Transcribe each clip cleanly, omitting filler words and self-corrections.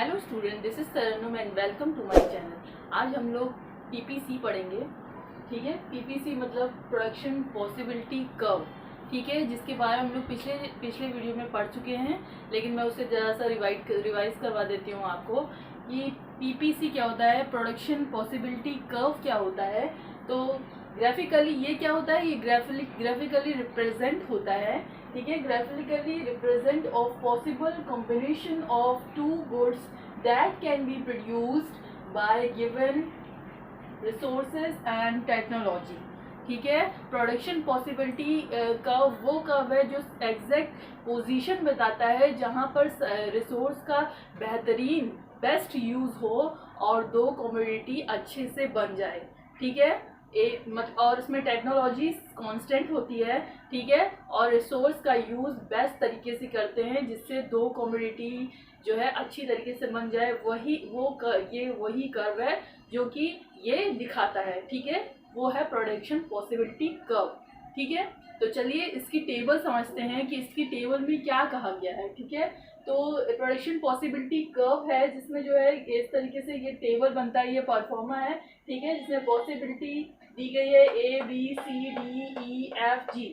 Hello student, this is Tarannum and welcome to my channel. आज हम लोग पीपीसी पढ़ेंगे। ठीक है, पीपीसी मतलब प्रोडक्शन पॉसिबिलिटी कर्व। ठीक है, जिसके बारे में हम लोग पिछले वीडियो में पढ़ चुके हैं, लेकिन मैं उससे ज़रा सा रिवाइज करवा देती हूँ आपको कि पीपीसी क्या होता है, प्रोडक्शन पॉसिबिलिटी कर्व क्या होता है। तो ग्राफिकली ये क्या होता है, ये ग्राफिकली रिप्रेजेंट होता है। ठीक है, graphically represent of possible combination of two goods that can be produced by given resources and technology. ठीक है, प्रोडक्शन पॉसिबिलिटी कर्व वो कर्व है जो एग्जैक्ट पोजीशन बताता है जहां पर रिसोर्स का बेस्ट यूज हो और दो कमोडिटी अच्छे से बन जाए। ठीक है, और उसमें टेक्नोलॉजी कांस्टेंट होती है। ठीक है, और रिसोर्स का यूज बेस्ट तरीके से करते हैं जिससे दो कमोडिटी जो है अच्छी तरीके से बन जाए। वही कर्व है जो कि ये दिखाता है। ठीक है, वो है प्रोडक्शन पॉसिबिलिटी कर्व। ठीक है, तो चलिए इसकी टेबल समझते हैं कि इसकी टेबल में क्या कहा गया है। ठीक है, तो प्रोडक्शन पॉसिबिलिटी कर्व है जिसमें जो है इस तरीके से ये टेबल बनता है, ये परफॉर्मा है। ठीक है, जिसमें पॉसिबिलिटी दी गई है A B C D E F G।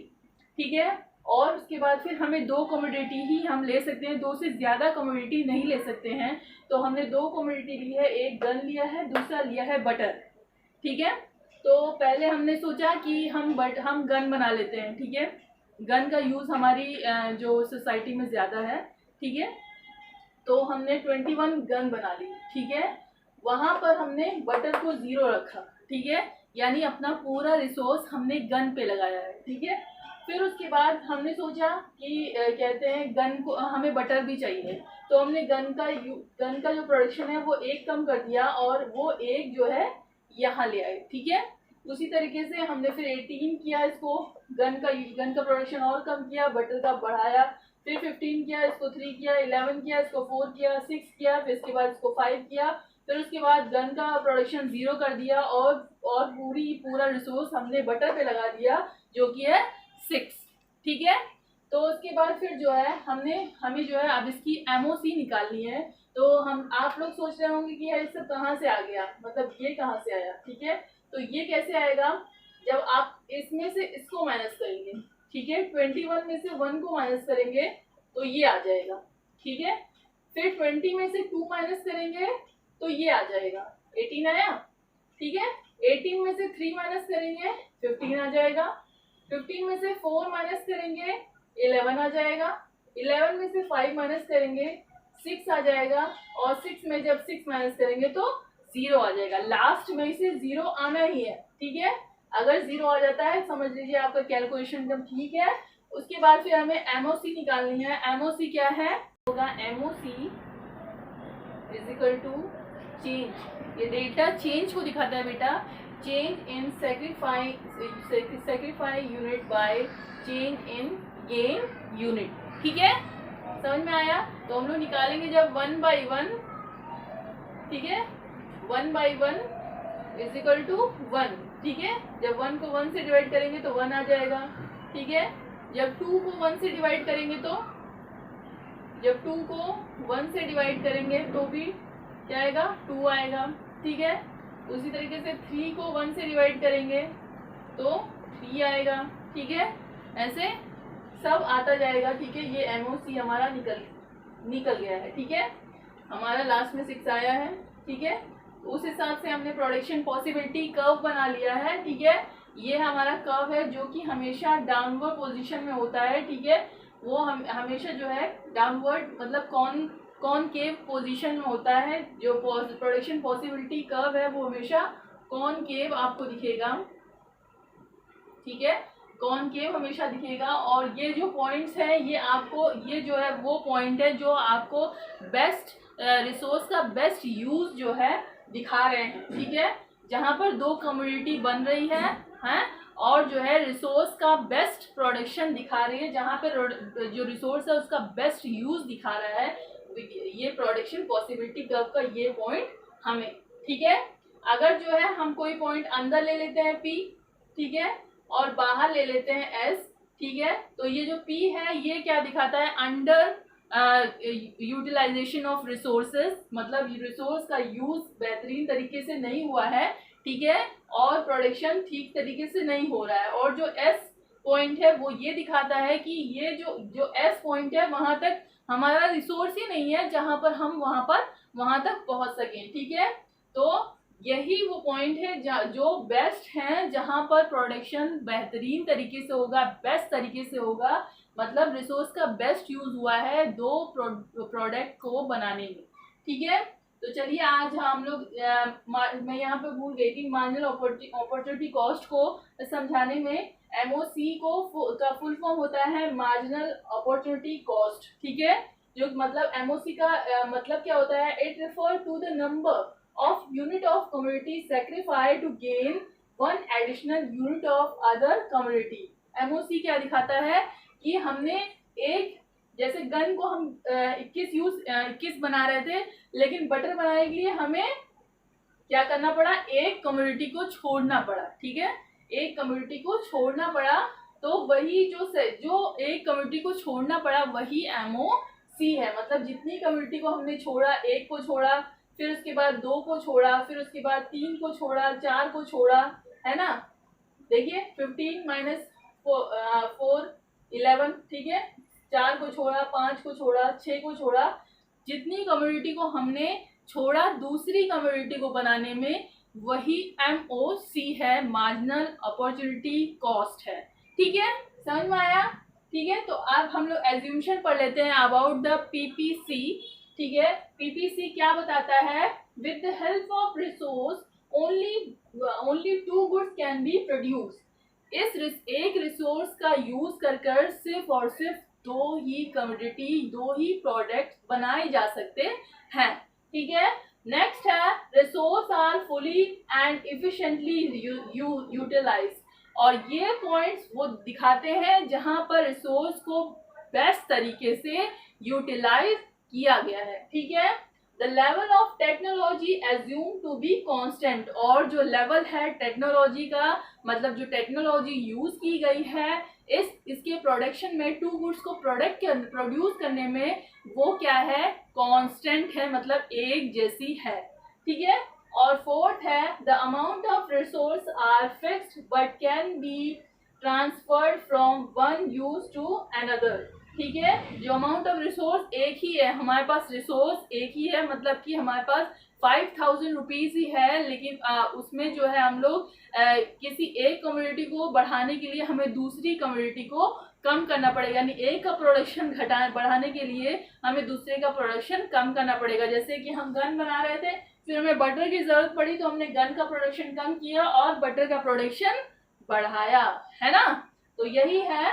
ठीक है, और उसके बाद फिर हमें दो कमोडिटी ही हम ले सकते हैं, दो से ज़्यादा कमोडिटी नहीं ले सकते हैं। तो हमने दो कमोडिटी ली है, एक गन लिया है, दूसरा लिया है बटर। ठीक है, तो पहले हमने सोचा कि हम गन बना लेते हैं। ठीक है, गन का यूज़ हमारी जो सोसाइटी में ज़्यादा है। ठीक है, तो हमने 21 गन बना ली। ठीक है, वहाँ पर हमने बटर को 0 रखा। ठीक है, यानी अपना पूरा रिसोर्स हमने गन पे लगाया है। ठीक है, फिर उसके बाद हमने सोचा कि कहते हैं गन को हमें बटर भी चाहिए, तो हमने गन का जो प्रोडक्शन है वो 1 कम कर दिया और वो 1 जो है यहाँ ले आए। ठीक है, उसी तरीके से हमने फिर 18 किया, इसको गन का प्रोडक्शन और कम किया, बटर का बढ़ाया, फिर 15 किया, इसको 3 किया, 11 किया, इसको 4 किया, 6 किया, फिर इसके बाद इसको 5 किया, फिर उसके बाद गन का प्रोडक्शन 0 कर दिया और पूरा रिसोर्स हमने बटर पे लगा दिया जो कि है 6। ठीक है, तो उसके बाद फिर जो है हमें जो है अब इसकी एमओसी निकालनी है। तो आप लोग सोच रहे होंगे कि ये सब कहाँ से आ गया, मतलब ये कहाँ से आया। ठीक है, तो ये कैसे आएगा, जब आप इसमें से इसको माइनस करेंगे। ठीक है, 21 में से 1 को माइनस करेंगे तो ये आ जाएगा। ठीक है, फिर 20 में से 2 माइनस करेंगे तो ये आ जाएगा, 18 आया। ठीक है, 18 में से 3 माइनस करेंगे 15 आ जाएगा, 15 में से 4 माइनस करेंगे 11 आ जाएगा, 11 में से 5 माइनस करेंगे 6 आ जाएगा, और 6 में जब 6 माइनस करेंगे तो 0 आ जाएगा। लास्ट में से 0 आना ही है। ठीक है, अगर 0 आ जाता है समझ लीजिए आपका कैलकुलेशन एकदम ठीक है। उसके बाद फिर हमें एमओसी निकालनी है। एमओसी क्या है, होगा MOC is equal to change. ये डेल्टा चेंज को दिखाता है बेटा, change in sacrifice unit by change in gain unit. ठीक है, समझ में आया। तो हम लोग निकालेंगे जब 1/1। ठीक है, 1/1 इज इक्वल टू 1। ठीक है, जब 1 को 1 से डिवाइड करेंगे तो 1 आ जाएगा। ठीक है, जब 2 को 1 से डिवाइड करेंगे तो भी क्या आएगा, 2 आएगा। ठीक है, उसी तरीके से 3 को 1 से डिवाइड करेंगे तो 3 आएगा। ठीक है, ऐसे सब आता जाएगा। ठीक है, ये एमओसी हमारा निकल गया है। ठीक है, हमारा लास्ट में 6 आया है। ठीक है, उस हिसाब से हमने प्रोडक्शन पॉसिबिलिटी कर्व बना लिया है। ठीक है, ये हमारा कर्व है जो कि हमेशा डाउनवर्ड पोजीशन में होता है। ठीक है, वो हमेशा जो है डाउनवर्ड मतलब कॉनकेव पोजीशन में होता है। जो प्रोडक्शन पॉसिबिलिटी कर्व है वो हमेशा कॉनकेव आपको दिखेगा। ठीक है, कॉनकेव हमेशा दिखेगा, और ये जो पॉइंट्स है ये जो है वो पॉइंट है जो आपको बेस्ट रिसोर्स का बेस्ट यूज जो है दिखा रहे हैं। ठीक है, जहाँ पर दो कम्युनिटी बन रही है और जो है रिसोर्स का बेस्ट प्रोडक्शन दिखा रही है, जहाँ पर जो रिसोर्स है उसका बेस्ट यूज दिखा रहा है, ये प्रोडक्शन पॉसिबिलिटी कर्व का ये पॉइंट हमें। ठीक है, अगर जो है हम कोई पॉइंट अंदर ले लेते हैं P, ठीक है, और बाहर ले लेते हैं S, ठीक है, तो ये जो P है ये क्या दिखाता है, अंडर यूटिलाइजेशन ऑफ रिसोर्सेज, मतलब रिसोर्स का यूज बेहतरीन तरीके से नहीं हुआ है, ठीक है, और प्रोडक्शन ठीक तरीके से नहीं हो रहा है। और जो एस पॉइंट है वो ये दिखाता है कि ये जो एस पॉइंट है वहां तक हमारा रिसोर्स ही नहीं है जहां पर हम वहां तक पहुंच सकें, ठीक है। तो यही वो पॉइंट है जो बेस्ट हैं, जहां पर प्रोडक्शन बेहतरीन तरीके से होगा, बेस्ट तरीके से होगा, मतलब रिसोर्स का बेस्ट यूज हुआ है दो प्रोडक्ट को बनाने में, ठीक है। तो चलिए आज हम लोग मैं यहाँ पे भूल गई थी, मार्जिनल अपॉर्चुनिटी कॉस्ट को समझाने में एमओसी का फुल फॉर्म होता है मार्जिनल अपॉर्चुनिटी कॉस्ट, ठीक है। जो मतलब एमओसी का मतलब क्या होता है, it refer to the number of unit of commodity sacrificed to gain one additional unit of other commodity। MOC क्या दिखाता है कि हमने एक, जैसे गन को हम 21 बना रहे थे, लेकिन बटर बनाने के लिए हमें क्या करना पड़ा, एक कम्युनिटी को छोड़ना पड़ा, ठीक है, एक कम्युनिटी को छोड़ना पड़ा। तो वही जो एक कम्युनिटी को छोड़ना पड़ा वही MOC है, मतलब जितनी कम्युनिटी को हमने छोड़ा, एक को छोड़ा, फिर उसके बाद 2 को छोड़ा, फिर उसके बाद 3 को छोड़ा, 4 को छोड़ा, है ना। देखिए 15 माइनस 4 11, ठीक है, 4 को छोड़ा, 5 को छोड़ा, 6 को छोड़ा, जितनी कम्युनिटी को हमने छोड़ा दूसरी कम्युनिटी को बनाने में, वही MOC है, मार्जिनल अपॉर्चुनिटी कॉस्ट है, ठीक है। समझ में आया, ठीक है। तो अब हम लोग एज्यूमशन पढ़ लेते हैं अबाउट द PPC, ठीक है। PPC क्या बताता है, with the help of resource only 2 goods can be produce. एक रिसोर्स का यूज कर सिर्फ और सिर्फ 2 ही कमोडिटी, 2 ही प्रोडक्ट बनाए जा सकते हैं, ठीक है। नेक्स्ट है resource are fully and efficiently utilise, और ये पॉइंट्स वो दिखाते हैं जहां पर रिसोर्स को बेस्ट तरीके से यूटिलाइज किया गया है, ठीक है। The level of technology assume to be constant, और जो लेवल है टेक्नोलॉजी का, मतलब जो टेक्नोलॉजी यूज की गई है इसके प्रोडक्शन में, 2 गुड्स को प्रोड्यूस करने में, वो क्या है, कांस्टेंट है, मतलब एक जैसी है, ठीक है। और फोर्थ है the amount of resource are fixed but can be transferred from one use to another, ठीक है। जो अमाउंट ऑफ रिसोर्स एक ही है, हमारे पास रिसोर्स एक ही है, मतलब कि हमारे पास 5000 रुपीज ही है, लेकिन उसमें जो है हम लोग किसी एक कम्युनिटी को बढ़ाने के लिए हमें दूसरी कम्युनिटी को कम करना पड़ेगा, यानी एक का प्रोडक्शन बढ़ाने के लिए हमें दूसरे का प्रोडक्शन कम करना पड़ेगा। जैसे कि हम गन बना रहे थे, फिर हमें बटर की जरूरत पड़ी, तो हमने गन का प्रोडक्शन कम किया और बटर का प्रोडक्शन बढ़ाया, है ना। तो यही है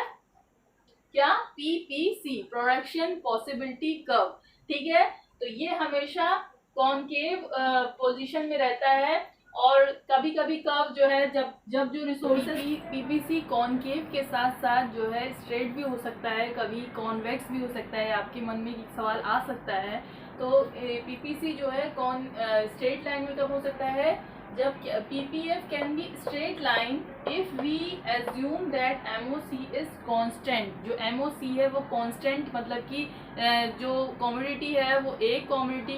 क्या, PPC, प्रोडक्शन पॉसिबिलिटी कर्व, ठीक है। तो ये हमेशा कॉनकेव पोजीशन में रहता है, और कभी कभी कर्व जो है, जब जो रिसोर्सेज, PPC कॉनकेव के साथ साथ जो है स्ट्रेट भी हो सकता है, कभी कॉन्वेक्स भी हो सकता है, आपके मन में एक सवाल आ सकता है। तो PPC जो है स्ट्रेट लाइन में कब हो सकता है, जब PPF can be straight line if we assume that MOC is constant. जो MOC है वो कांस्टेंट, मतलब कि जो कम्युनिटी है वो एक कम्युनिटी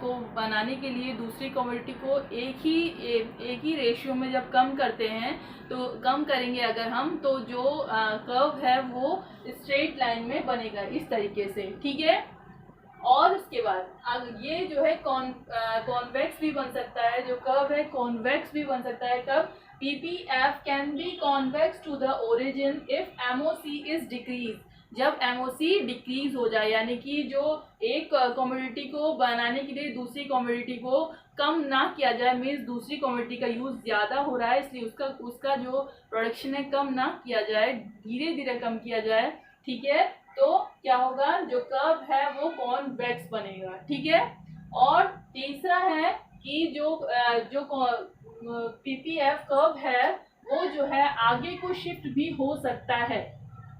को बनाने के लिए दूसरी कम्युनिटी को एक ही रेशियो में जब कम करते हैं, तो कम करेंगे अगर हम, तो जो कर्व है वो स्ट्रेट लाइन में बनेगा इस तरीके से, ठीक है। और उसके बाद ये जो है कॉन्वेक्स भी बन सकता है, जो कर्व है कॉन्वेक्स भी बन सकता है। कब, PPF can be convex to the origin if MOC is decrease, जब MOC डिक्रीज हो जाए, यानी कि जो एक कम्युनिटी को बनाने के लिए दूसरी कम्युनिटी को कम ना किया जाए, मीन्स दूसरी कम्युनिटी का यूज ज्यादा हो रहा है इसलिए उसका जो प्रोडक्शन है कम ना किया जाए, धीरे धीरे कम किया जाए, ठीक है। तो क्या होगा, जो कर्व है वो कॉन्वेक्स बनेगा, ठीक है। और तीसरा है कि जो PPF कर्व है वो जो है आगे को शिफ्ट भी हो सकता है,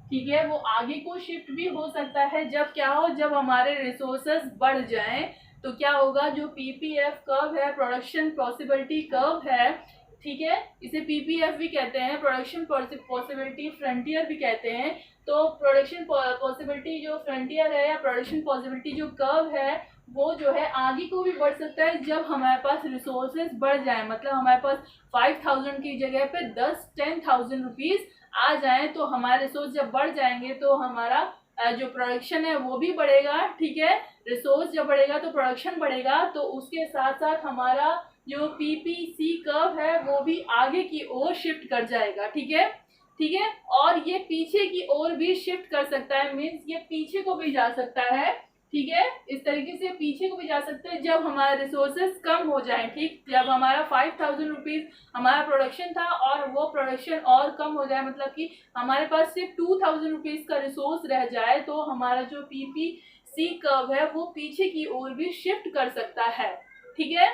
ठीक है, वो आगे को शिफ्ट भी हो सकता है। जब क्या हो, जब हमारे रिसोर्सेज बढ़ जाएं, तो क्या होगा, जो PPF कर्व है, प्रोडक्शन पॉसिबिलिटी कर्व है, ठीक है, इसे PPF भी कहते हैं, प्रोडक्शन पॉसिबिलिटी फ्रंटियर भी कहते हैं। तो प्रोडक्शन पॉसिबिलिटी जो फ्रंटियर है या प्रोडक्शन पॉसिबिलिटी जो कर्व है वो जो है आगे को भी बढ़ सकता है जब हमारे पास रिसोर्सेज बढ़ जाए, मतलब हमारे पास 5000 की जगह पे 10-10,000 रुपीज़ आ जाए। तो हमारे रिसोर्स जब बढ़ जाएंगे तो हमारा जो प्रोडक्शन है वो भी बढ़ेगा, ठीक है। रिसोर्स जब बढ़ेगा तो प्रोडक्शन बढ़ेगा, तो उसके साथ साथ हमारा जो पीपीसी कर्व है वो भी आगे की ओर शिफ्ट कर जाएगा, ठीक है, ठीक है। और ये पीछे की ओर भी शिफ्ट कर सकता है, मीन्स ये पीछे को भी जा सकता है, ठीक है। इस तरीके से पीछे को भी जा सकते हैं जब हमारा रिसोर्सेज कम हो जाए, ठीक। जब हमारा 5000 रुपीज़ हमारा प्रोडक्शन था और वो प्रोडक्शन और कम हो जाए, मतलब कि हमारे पास सिर्फ 2000 रुपीज़ का रिसोर्स रह जाए, तो हमारा जो पीपीसी कर्व है वो पीछे की ओर भी शिफ्ट कर सकता है, ठीक है।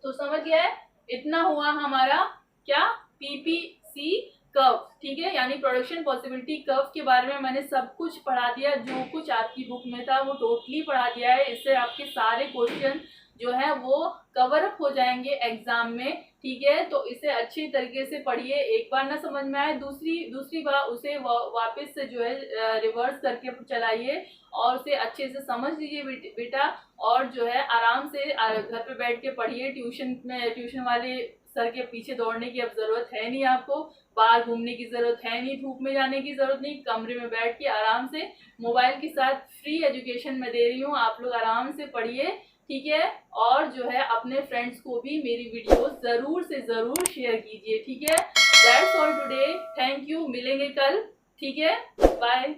तो समझ गया है, इतना हुआ हमारा क्या, पीपीसी कर्व, ठीक है। यानी प्रोडक्शन पॉसिबिलिटी कर्व के बारे में मैंने सब कुछ पढ़ा दिया, जो कुछ आपकी बुक में था वो टोटली पढ़ा दिया है। इससे आपके सारे क्वेश्चन जो है वो कवर अप हो जाएंगे एग्जाम में, ठीक है। तो इसे अच्छी तरीके से पढ़िए, एक बार ना समझ में आए दूसरी बार उसे वापस से जो है रिवर्स करके चलाइए और उसे अच्छे से समझ लीजिए बेटा। और जो है आराम से घर पे बैठ के पढ़िए, ट्यूशन वाले सर के पीछे दौड़ने की अब जरूरत है नहीं, आपको बाहर घूमने की जरूरत है नहीं, धूप में जाने की जरूरत नहीं, कमरे में बैठ के आराम से मोबाइल के साथ फ्री एजुकेशन मैं दे रही हूँ, आप लोग आराम से पढ़िए, ठीक है। और जो है अपने फ्रेंड्स को भी मेरी वीडियो जरूर से जरूर शेयर कीजिए, ठीक है। That's all today, thank you, मिलेंगे कल, ठीक है, बाय।